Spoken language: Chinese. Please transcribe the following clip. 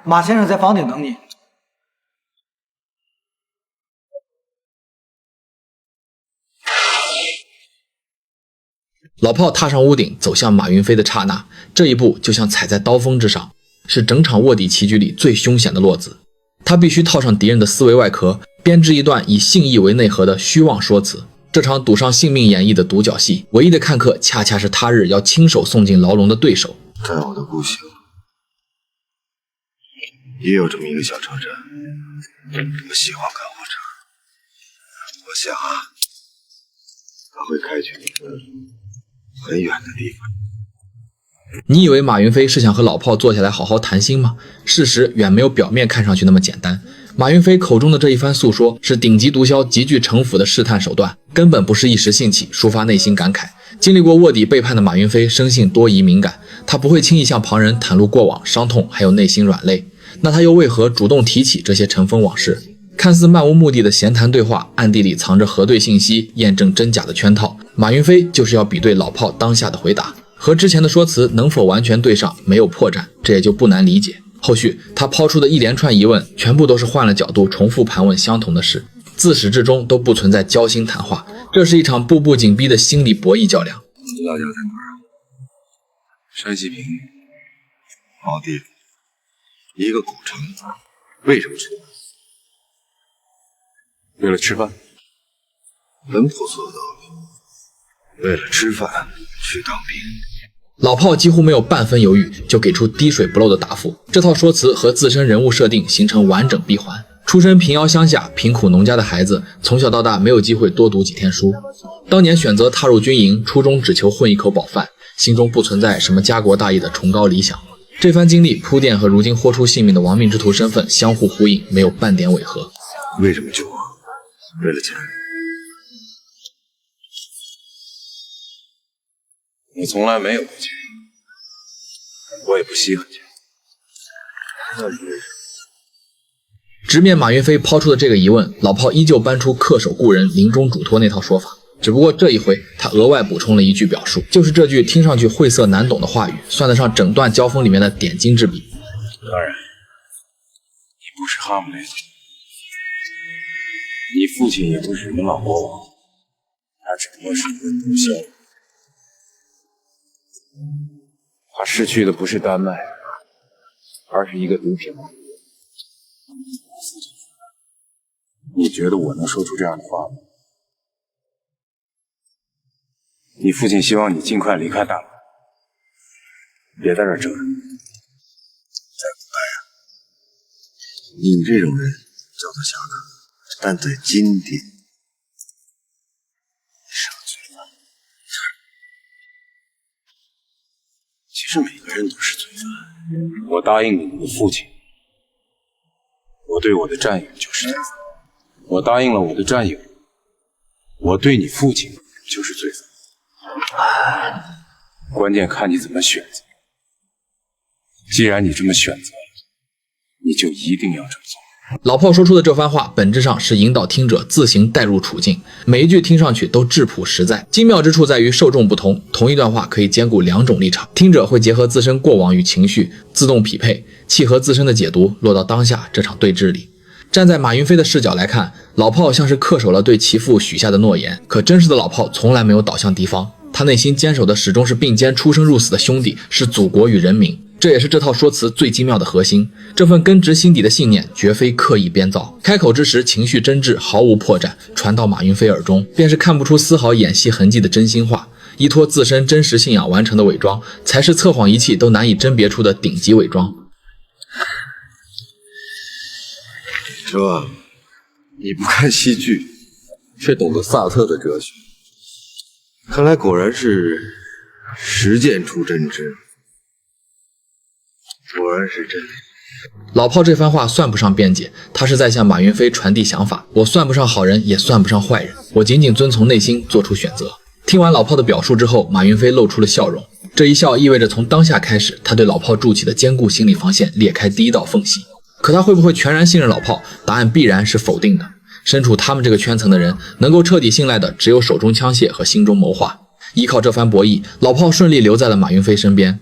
马先生在房顶等你。老炮踏上屋顶，走向马云飞的刹那，这一步就像踩在刀锋之上，是整场卧底棋局里最凶险的落子。他必须套上敌人的思维外壳，编织一段以性义为内核的虚妄说辞。这场赌上性命演绎的独角戏，唯一的看客恰恰是他日要亲手送进牢笼的对手。在我的故乡，也有这么一个小城镇，我喜欢看火车。我想啊，它会开去一个很远的地方。你以为马云飞是想和老炮坐下来好好谈心吗？事实远没有表面看上去那么简单。马云飞口中的这一番诉说，是顶级毒枭极具城府的试探手段，根本不是一时兴起抒发内心感慨。经历过卧底背叛的马云飞生性多疑敏感，他不会轻易向旁人袒露过往伤痛还有内心软肋，那他又为何主动提起这些尘封往事？看似漫无目的的闲谈对话，暗地里藏着核对信息、验证真假的圈套。马云飞就是要比对老炮当下的回答，和之前的说辞能否完全对上，没有破绽，这也就不难理解。后续他抛出的一连串疑问，全部都是换了角度重复盘问相同的事，自始至终都不存在交心谈话，这是一场步步紧逼的心理博弈较量。你老家在哪儿？山西平毛地一个古城，为什么去？为了吃饭。很朴素的道理，为了吃饭去当兵。老炮几乎没有半分犹豫，就给出滴水不漏的答复。这套说辞和自身人物设定形成完整闭环。出身平遥乡下贫苦农家的孩子，从小到大没有机会多读几天书。当年选择踏入军营，初衷只求混一口饱饭，心中不存在什么家国大义的崇高理想。这番经历铺垫和如今豁出性命的亡命之徒身份相互呼应，没有半点违和。为什么救我？为了钱。我从来没有过钱，我也不稀罕钱。那你为什么？直面马云飞抛出的这个疑问，老炮依旧搬出恪守故人、临终嘱托那套说法，只不过这一回他额外补充了一句表述，就是这句听上去晦涩难懂的话语，算得上整段交锋里面的点睛之笔。当然，你不是哈姆雷特，你父亲也不是人老国王，他只不过是一个毒枭。他失去的不是丹麦，而是一个毒品王。你觉得我能说出这样的话吗？你父亲希望你尽快离开大陆，别在这儿折腾。在古代啊，你这种人叫做侠客，但在今天，是个罪犯。其实每个人都是罪犯。我答应你的父亲，我对我的战友就是罪犯。我答应了我的战友，我对你父亲就是罪犯。关键看你怎么选择。既然你这么选择了，你就一定要这么做。老炮说出的这番话，本质上是引导听者自行带入处境，每一句听上去都质朴实在。精妙之处在于受众不同，同一段话可以兼顾两种立场，听者会结合自身过往与情绪，自动匹配，契合自身的解读，落到当下这场对峙里。站在马云飞的视角来看，老炮像是恪守了对其父许下的诺言，可真实的老炮从来没有倒向敌方，他内心坚守的始终是并肩出生入死的兄弟，是祖国与人民。这也是这套说辞最精妙的核心，这份根植心底的信念绝非刻意编造，开口之时情绪真挚，毫无破绽，传到马云飞耳中，便是看不出丝毫演戏痕迹的真心话，依托自身真实信仰完成的伪装，才是测谎仪器都难以甄别出的顶级伪装。说，你不看戏剧，却懂得萨特的哲学，看来果然是实践出真知，果然是真理。老炮这番话算不上辩解，他是在向马云飞传递想法，我算不上好人，也算不上坏人，我仅仅遵从内心做出选择。听完老炮的表述之后，马云飞露出了笑容，这一笑意味着从当下开始，他对老炮筑起的坚固心理防线裂开第一道缝隙。可他会不会全然信任老炮？答案必然是否定的。身处他们这个圈层的人，能够彻底信赖的只有手中枪械和心中谋划。依靠这番博弈，老炮顺利留在了马云飞身边。